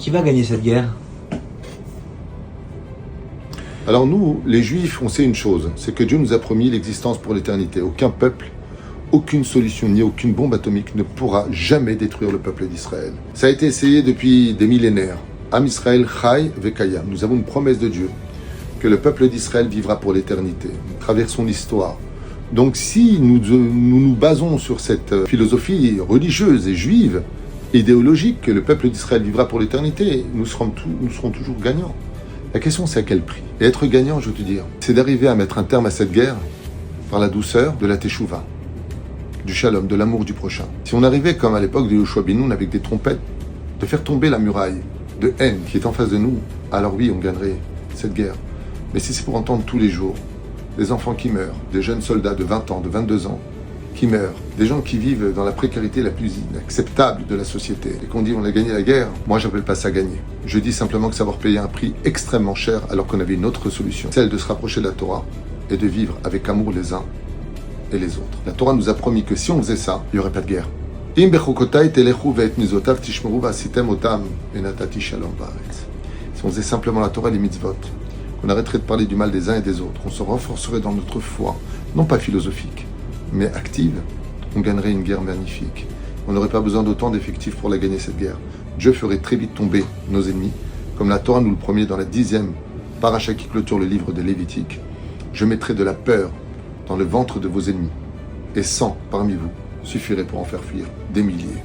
Qui va gagner cette guerre? Alors nous, les Juifs, on sait une chose, c'est que Dieu nous a promis l'existence pour l'éternité. Aucun peuple, aucune solution, ni aucune bombe atomique ne pourra jamais détruire le peuple d'Israël. Ça a été essayé depuis des millénaires. Am Israël Chai Vekayam. Nous avons une promesse de Dieu que le peuple d'Israël vivra pour l'éternité. Nous traversons l'histoire. Donc si nous basons sur cette philosophie religieuse et juive, idéologique, que le peuple d'Israël vivra pour l'éternité, nous serons toujours gagnants. La question, c'est à quel prix? Et être gagnant, je veux te dire, c'est d'arriver à mettre un terme à cette guerre par la douceur de la teshuva, du shalom, de l'amour du prochain. Si on arrivait, comme à l'époque de Yoshua bin Nun, avec des trompettes, de faire tomber la muraille de haine qui est en face de nous, alors oui, on gagnerait cette guerre. Mais si c'est pour entendre tous les jours des enfants qui meurent, des jeunes soldats de 20 ans, de 22 ans, qui meurent, des gens qui vivent dans la précarité la plus inacceptable de la société, et qu'on dit on a gagné la guerre, moi j'appelle pas ça gagner. Je dis simplement que savoir payer un prix extrêmement cher alors qu'on avait une autre solution, celle de se rapprocher de la Torah et de vivre avec amour les uns et les autres. La Torah nous a promis que si on faisait ça, il n'y aurait pas de guerre. Si on faisait simplement la Torah et les mitzvot, qu'on arrêterait de parler du mal des uns et des autres, on se renforcerait dans notre foi, non pas philosophique, mais active, on gagnerait une guerre magnifique. On n'aurait pas besoin d'autant d'effectifs pour la gagner cette guerre. Dieu ferait très vite tomber nos ennemis, comme la Torah nous le promet dans la 10e paracha qui clôture le livre de Lévitique. Je mettrai de la peur dans le ventre de vos ennemis, et 100 parmi vous suffirait pour en faire fuir des milliers.